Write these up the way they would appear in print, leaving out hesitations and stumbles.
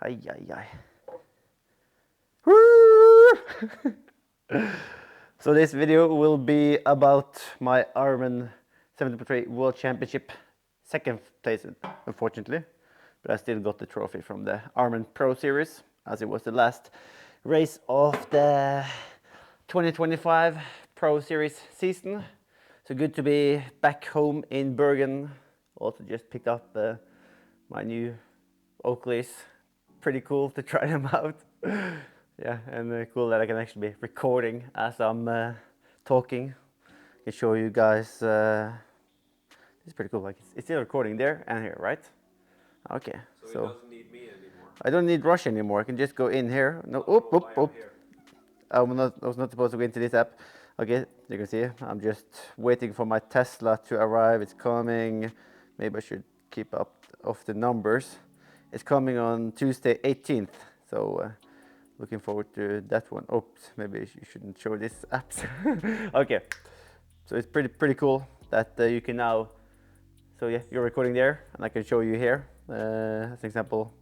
Ay, ay, ay. Woo! So this video will be about my Ironman 70.3 World Championship, second place, unfortunately, but I still got the trophy from the Ironman Pro Series, as it was the last race of the 2025 Pro Series season. So good to be back home in Bergen. Also just picked up my new Oakleys. Pretty cool to try them out. Yeah, and cool that I can actually be recording as I'm talking. I can show you guys. It's pretty cool. Like it's still recording there and here, right? Okay. So it doesn't need me anymore. I don't need Rush anymore. I can just go in here. No, oop, oop, oop. I was not supposed to go into this app. Okay, you can see I'm just waiting for my Tesla to arrive. It's coming. Maybe I should keep up of the numbers. It's coming on Tuesday 18th. So looking forward to that one. Oops, maybe you shouldn't show this app. Okay, so it's pretty cool that you can now. So yeah, you're recording there, and I can show you here. As an example,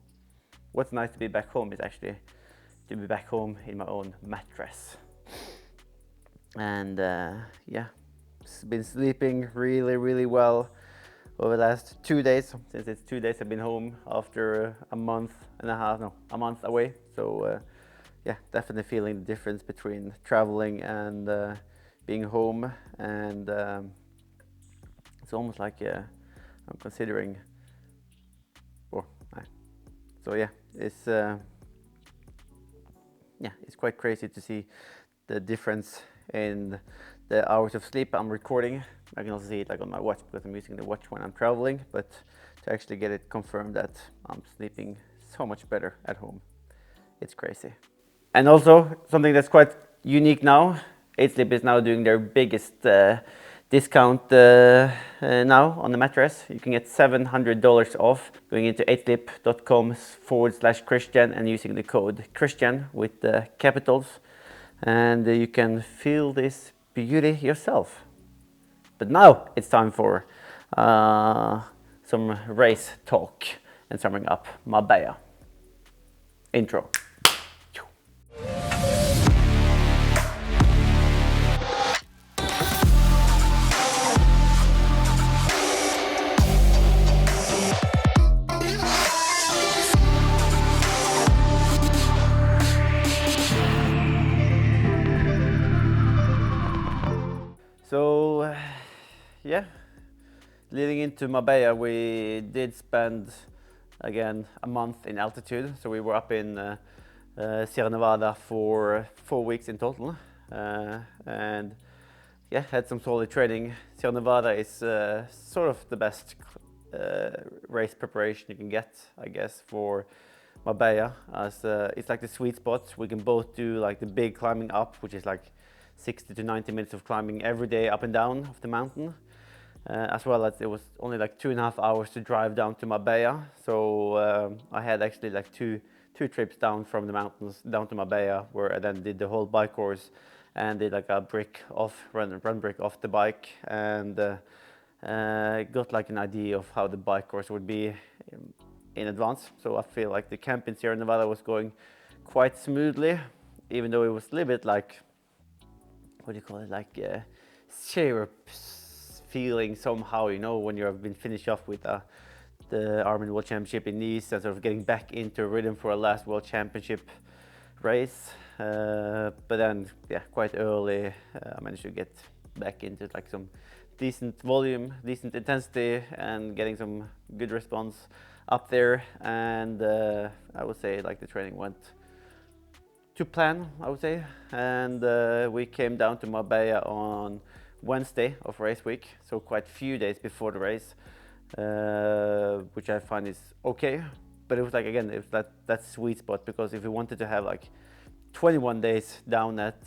what's nice to be back home is actually to be back home in my own mattress. And yeah, been sleeping really well over the last 2 days. Since it's 2 days I've been home after a month and a half, no, a month away. So yeah, definitely feeling the difference between traveling and being home. And it's almost like I'm considering, or so yeah, it's quite crazy to see the difference in the hours of sleep I'm recording. I can also see it like on my watch because I'm using the watch when I'm traveling, but to actually get it confirmed that I'm sleeping so much better at home, it's crazy. And also something that's quite unique now, 8Sleep is now doing their biggest discount now on the mattress. You can get $700 off going into 8sleep.com/Kristian and using the code Kristian with the capitals, and you can feel this beauty yourself. But now it's time for some race talk and summing up Marbella. Intro. So yeah, leading into Marbella, we did spend again a month in altitude. So we were up in Sierra Nevada for 4 weeks in total, and yeah, had some solid training. Sierra Nevada is sort of the best race preparation you can get, I guess, for Marbella, as it's like the sweet spot. We can both do like the big climbing up, which is like 60 to 90 minutes of climbing every day up and down of the mountain, as well as it was only like 2.5 hours to drive down to Marbella. So I had actually like two trips down from the mountains down to Marbella, where I then did the whole bike course and did like a run brick off the bike, and got like an idea of how the bike course would be in advance. So I feel like the camp in Sierra Nevada was going quite smoothly, even though it was a little bit like, what do you call it, like syrup feeling somehow, you know, when you've been finished off with the Ironman World Championship in Nice and sort of getting back into a rhythm for a last World Championship race. But then, yeah, quite early, I managed to get back into like some decent volume, decent intensity, and getting some good response up there. And I would say like the training went to plan, I would say. And we came down to Marbella on Wednesday of race week, so quite a few days before the race, which I find is okay. But it was like, again, it was that sweet spot, because if we wanted to have like 21 days down at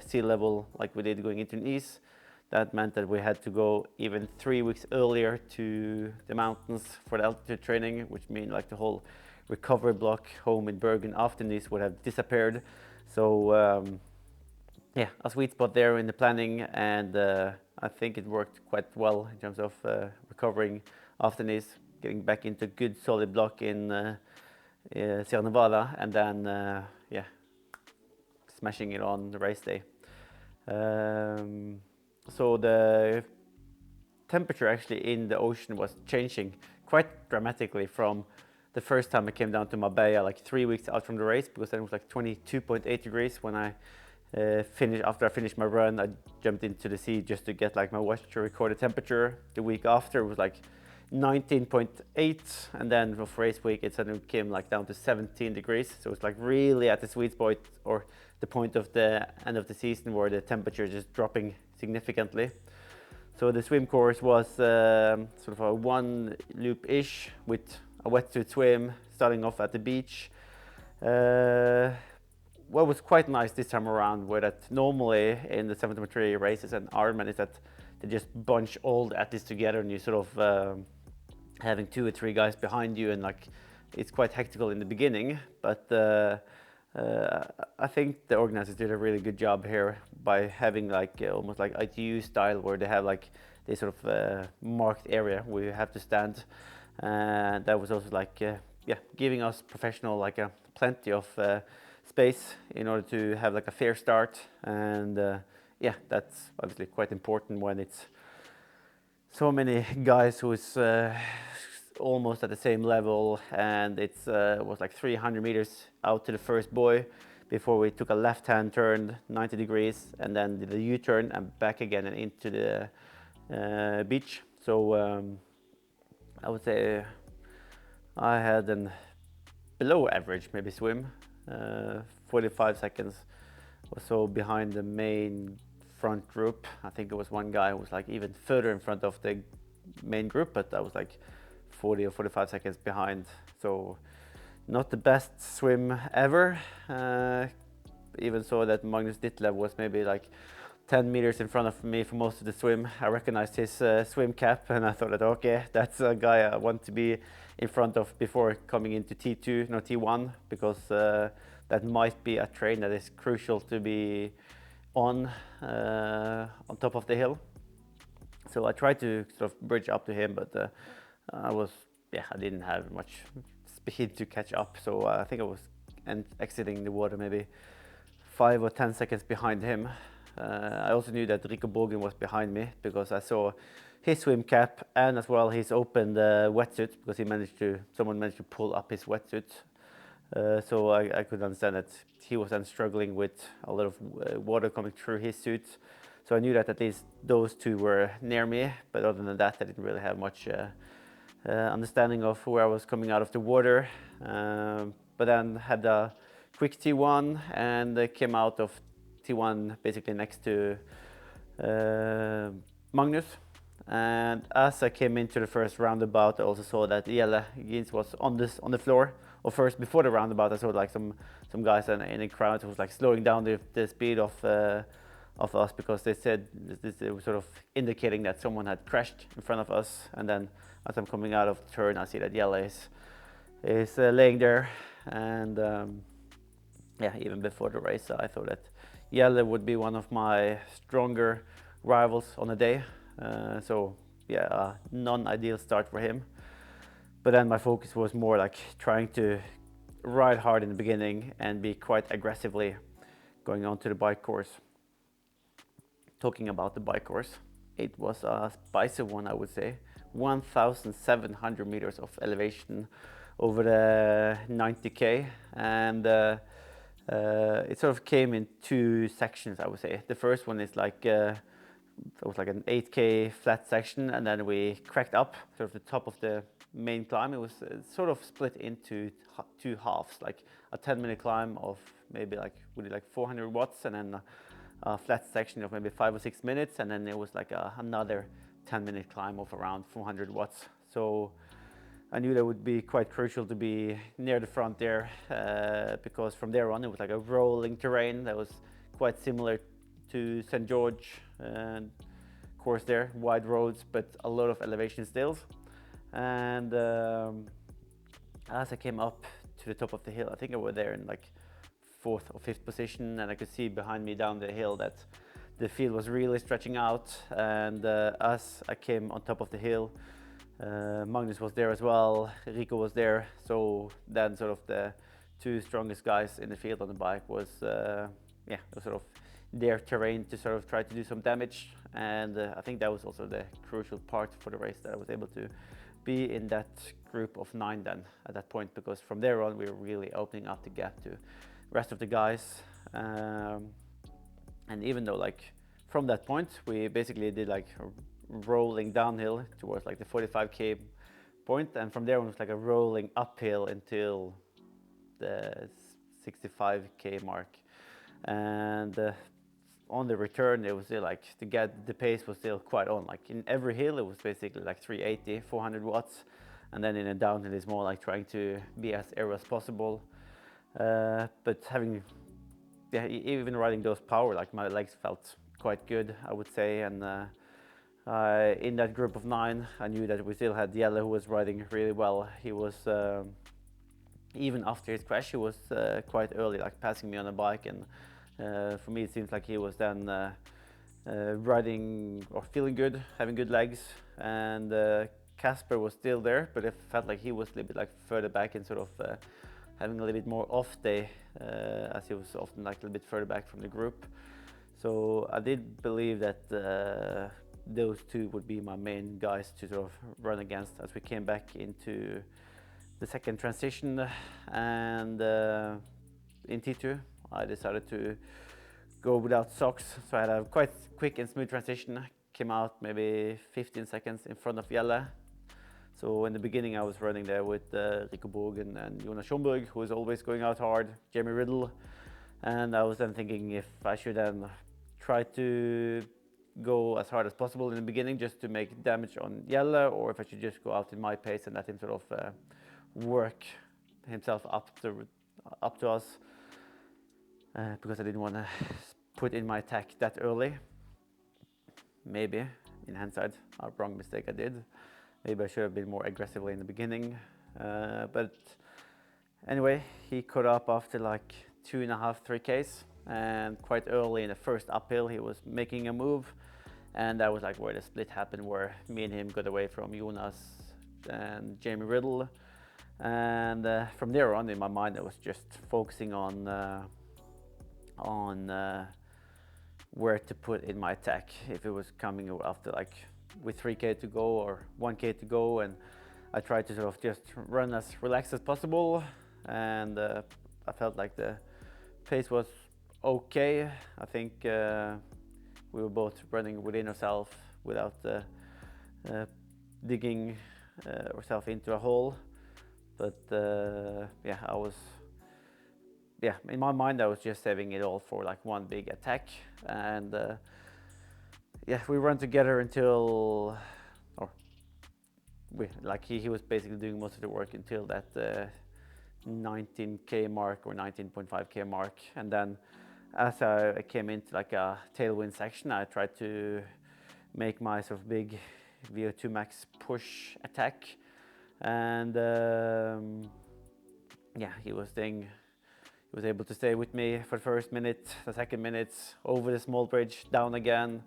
sea level like we did going into Nice, that meant that we had to go even 3 weeks earlier to the mountains for the altitude training, which means like the whole recovery block home in Bergen after Nice would have disappeared. So yeah, a sweet spot there in the planning, and I think it worked quite well in terms of recovering after Nice, getting back into good solid block in Sierra Nevada, and then yeah, smashing it on the race day. So the temperature actually in the ocean was changing quite dramatically from the first time I came down to Marbella, like 3 weeks out from the race, because then it was like 22.8 degrees when I after I finished my run. I jumped into the sea just to get like my watch to record the temperature. The week after it was like 19.8, and then for race week it suddenly came like down to 17 degrees. So it's like really at the sweet spot, or the point of the end of the season where the temperature is just dropping significantly. So the swim course was sort of a one loop-ish with a wetsuit swim, starting off at the beach. What was quite nice this time around were that normally in the 7.3 races and Ironman is that they just bunch all the athletes together, and you sort of having 2 or 3 guys behind you, and like it's quite hectical in the beginning, but I think the organizers did a really good job here by having like almost like ITU style, where they have like this sort of marked area where you have to stand, and that was also like yeah, giving us professional like plenty of space in order to have like a fair start. And yeah, that's obviously quite important when it's so many guys who is almost at the same level, and it's was like 300 meters out to the first buoy before we took a left-hand turn 90 degrees, and then did a U-turn and back again and into the beach. So I would say I had an below average maybe swim, 45 seconds or so behind the main front group. I think it was one guy who was like even further in front of the main group, but I was like 40 or 45 seconds behind. So not the best swim ever. Even so that Magnus Ditlev was maybe like 10 meters in front of me for most of the swim. I recognized his swim cap, and I thought that okay, that's a guy I want to be in front of before coming into T2, no T1, because that might be a train that is crucial to be on top of the hill. So I tried to sort of bridge up to him, but I didn't have much speed to catch up. So I think I was exiting the water maybe 5 or 10 seconds behind him. I also knew that Rico Bogen was behind me because I saw his swim cap and as well his open wetsuit, because someone managed to pull up his wetsuit. So I could understand that he was then struggling with a lot of water coming through his suit. So I knew that at least those two were near me, but other than that I didn't really have much understanding of where I was coming out of the water. But then had a quick T1 and came out of T1 basically next to Magnus. And as I came into the first roundabout, I also saw that Jelle Geens was on the floor. Or first, before the roundabout, I saw like some guys in the crowd who was like slowing down the speed of us, because they said it was sort of indicating that someone had crashed in front of us. And then as I'm coming out of the turn, I see that Jelle is laying there. And yeah, even before the race, I thought that Jelle would be one of my stronger rivals on the day. So yeah, a non-ideal start for him. But then my focus was more like trying to ride hard in the beginning and be quite aggressively going on to the bike course. Talking about the bike course, it was a spicy one, I would say. 1,700 meters of elevation over the 90k, and it sort of came in 2 sections, I would say. The first one is like it was like an 8k flat section, and then we cracked up sort of the top of the main climb. It was sort of split into 2 halves, like a 10-minute climb of maybe like 400 watts, and then a flat section of maybe 5 or 6 minutes, and then it was like another 10-minute climb of around 400 watts. So I knew that would be quite crucial to be near the front there, because from there on it was like a rolling terrain that was quite similar to St. George course there, wide roads but a lot of elevation still. And as I came up to the top of the hill, I think I was there in like 4th or 5th position, and I could see behind me down the hill that the field was really stretching out. And as I came on top of the hill, Magnus was there as well, Rico was there, so then sort of the two strongest guys in the field on the bike was sort of their terrain to sort of try to do some damage, and I think that was also the crucial part for the race, that I was able to be in that group of 9 then at that point, because from there on we were really opening up the gap to the rest of the guys, and even though like from that point we basically did like rolling downhill towards like the 45k point, and from there on it was like a rolling uphill until the 65k mark, and on the return it was still like the pace was still quite on, like in every hill it was basically like 380 400 watts, and then in a downhill it's more like trying to be as aero as possible, but having even riding those power, like my legs felt quite good, I would say, and in that group of 9 I knew that we still had Jelle, who was riding really well. He was even after his crash he was quite early, like passing me on a bike, and for me it seems like he was then riding or feeling good, having good legs, and Casper was still there, but it felt like he was a little bit like further back and sort of having a little bit more off day, as he was often like a little bit further back from the group. So I did believe that those two would be my main guys to sort of run against as we came back into the second transition, and in T2 I decided to go without socks, so I had a quite quick and smooth transition, came out maybe 15 seconds in front of Jelle. So in the beginning I was running there with Rico Bogen and Jonas Schomburg, who was always going out hard, Jamie Riddle, and I was then thinking if I should then try to go as hard as possible in the beginning just to make damage on Jelle, or if I should just go out in my pace and let him sort of work himself up to us, because I didn't want to put in my attack that early. Maybe in hindsight a wrong mistake I did. Maybe I should have been more aggressively in the beginning, but anyway, he caught up after like 2.5, 3Ks, and quite early in the first uphill he was making a move, and that was like where the split happened, where me and him got away from Jonas and Jamie Riddle, and from there on in my mind I was just focusing on where to put in my attack, if it was coming after like with 3K to go or 1K to go, and I tried to sort of just run as relaxed as possible, and I felt like the pace was okay. I think we were both running within ourselves without digging ourselves into a hole, but in my mind I was just saving it all for like one big attack, and we ran together until, he was basically doing most of the work until that 19k mark or 19.5k mark, and then as I came into like a tailwind section I tried to make my sort of big VO2 max push attack, and he was able to stay with me for the first minute, the second minute, over the small bridge, down again,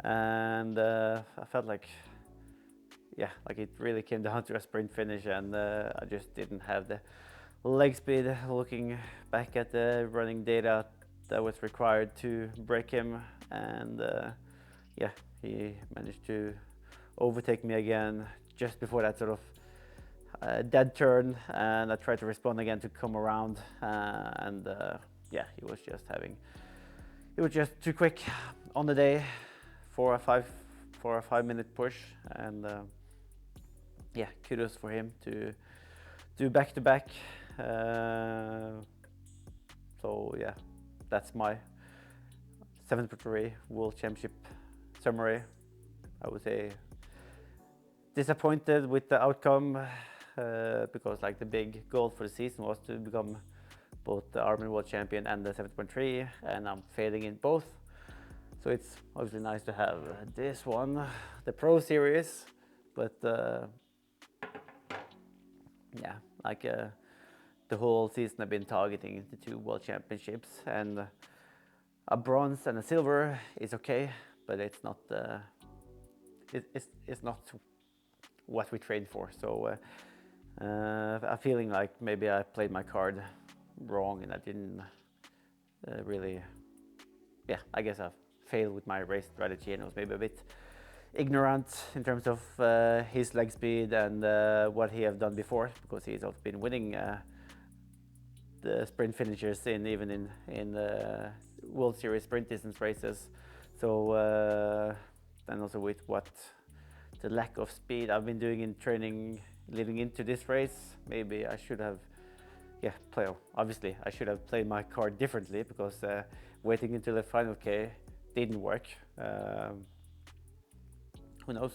and I felt like it really came down to a sprint finish, and I just didn't have the leg speed, looking back at the running data, that was required to break him, and he managed to overtake me again just before that sort of dead turn, and I tried to respond again to come around, and he was just too quick on the day for a 5-minute push, and kudos for him to do back to back. So that's my 7.3 World Championship summary. I would say disappointed with the outcome, because like the big goal for the season was to become both the Ironman World Champion and the 7.3, and I'm failing in both. So it's obviously nice to have this one, the Pro Series, but the whole season I've been targeting the 2 World Championships, and a bronze and a silver is okay, but it's not what we trained for. So I'm feeling like maybe I played my card wrong and I didn't really, yeah, I guess I failed with my race strategy and I was maybe a bit ignorant in terms of his leg speed and what he have done before, because he's also been winning the sprint finishers even in World Series sprint distance races. So and also with what the lack of speed I've been doing in training leading into this race, maybe I should have obviously I should have played my card differently, because waiting until the final K didn't work. Who knows?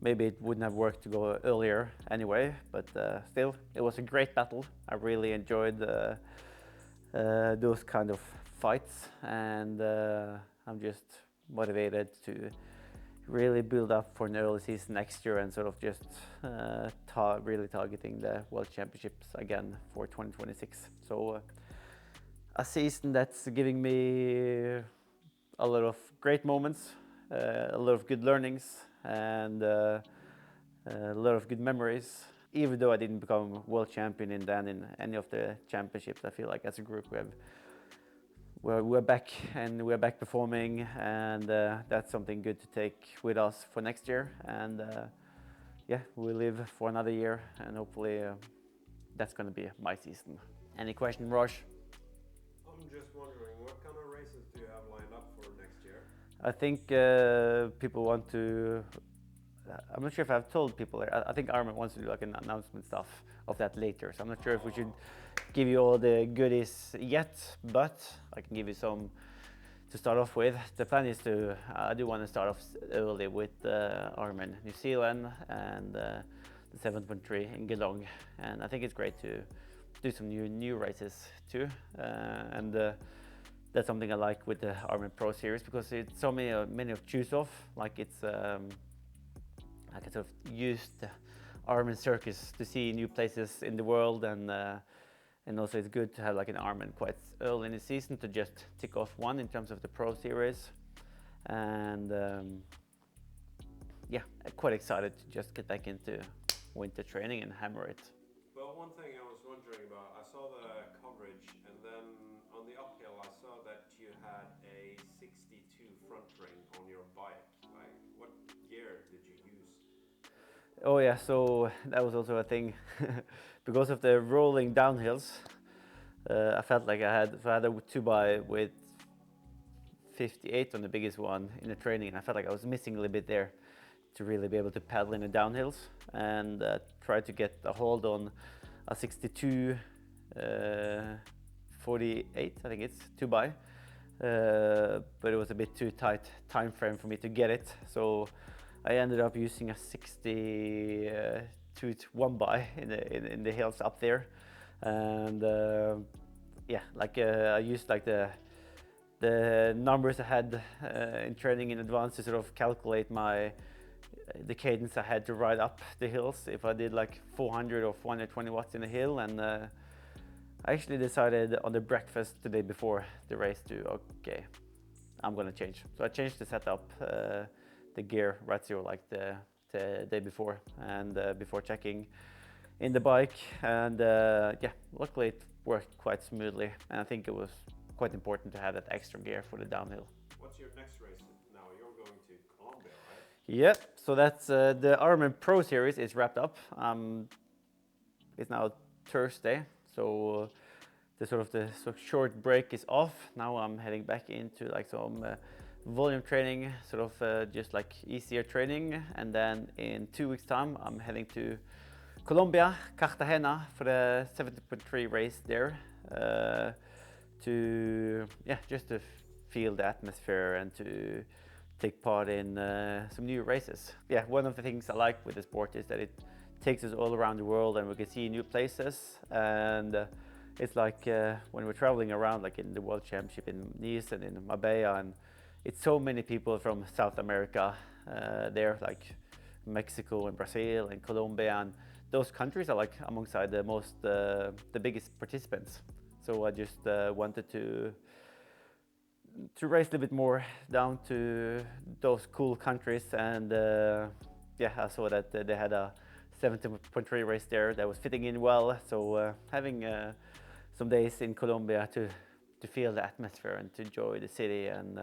Maybe it wouldn't have worked to go earlier anyway, but still, it was a great battle. I really enjoyed those kind of fights, and I'm just motivated to really build up for an early season next year and sort of just really targeting the World Championships again for 2026. So a season that's giving me a lot of great moments, a lot of good learnings, and a lot of good memories. Even though I didn't become world champion in any of the championships, I feel like as a group we're back and we're back performing, and that's something good to take with us for next year. And yeah, we live for another year, and hopefully that's going to be my season. Any question, Rosh? I'm just wondering, what kind of races do you have lined up for next year? I think people want to. I'm not sure if I've told people. I think Ironman wants to do like an announcement stuff of that later. So I'm not sure if we should give you all the goodies yet, but I can give you some to start off with. The plan is I do want to start off early with Ironman New Zealand and the 7.3 in Geelong, and I think it's great to do some new races too, and that's something I like with the Ironman Pro Series, because it's so many of choose off. Like it's I can sort of use the Ironman circus to see new places in the world, and also it's good to have like an Ironman quite early in the season to just tick off one in terms of the Pro Series, and yeah, I'm quite excited to just get back into winter training and hammer it. Well, one thing I was wondering about, I saw the coverage, and then on the uphill I saw that you had a 62 front ring on your bike. Like, what gear did you use? Oh yeah, so that was also a thing. Because of the rolling downhills, I felt like I had a 2x with 58 on the biggest one in the training, and I felt like I was missing a little bit there to really be able to paddle in the downhills, and tried to get a hold on a 62 48, I think it's 2x, but it was a bit too tight time frame for me to get it, so I ended up using a 62 1x in the hills up there, and yeah, like I used like the numbers I had in training in advance to sort of calculate the cadence I had to ride up the hills if I did like 400 or 420 watts in a hill, and I actually decided on the breakfast the day before the race to, okay, I'm gonna change. So I changed the setup, the gear ratio like the day before, and before checking in the bike, and yeah, luckily it worked quite smoothly, and I think it was quite important to have that extra gear for the downhill. What's your next race now? You're going to Colombia, right? Yep, so that's the Ironman Pro Series is wrapped up. It's now Thursday, so the short break is off. Now I'm heading back into like some volume training, sort of just like easier training, and then in 2 weeks' time I'm heading to Colombia, Cartagena, for the 70.3 race there, to just to feel the atmosphere and to take part in some new races. Yeah, one of the things I like with the sport is that it takes us all around the world and we can see new places, and it's like when we're traveling around, like in the World Championship in Nice and in Marbella, and it's so many people from South America there, like Mexico and Brazil and Colombia, and those countries are like alongside the biggest participants. So I just wanted to race a little bit more down to those cool countries, and yeah, I saw that they had a 70.3 race there that was fitting in well. So having some days in Colombia to feel the atmosphere and to enjoy the city, and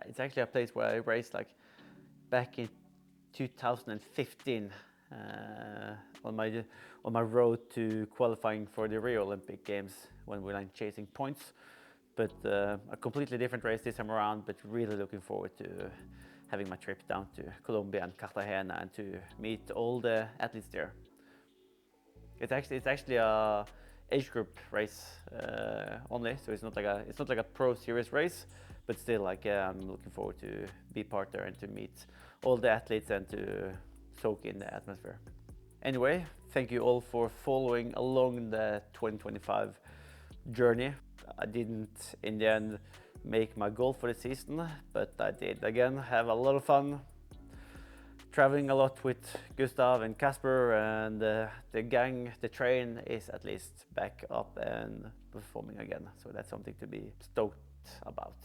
it's actually a place where I raced like back in 2015 on my road to qualifying for the Rio Olympic Games when we were like chasing points. But a completely different race this time around. But really looking forward to having my trip down to Colombia and Cartagena and to meet all the athletes there. It's actually a age group race only, so it's not like a pro series race, but still like I'm looking forward to be part there and to meet all the athletes and to soak in the atmosphere. Anyway, thank you all for following along the 2025 journey. I didn't in the end make my goal for the season, but I did again have a lot of fun traveling a lot with Gustav and Casper, and the gang, the train is at least back up and performing again. So that's something to be stoked about.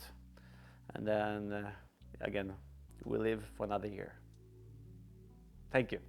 And then again, we live for another year. Thank you.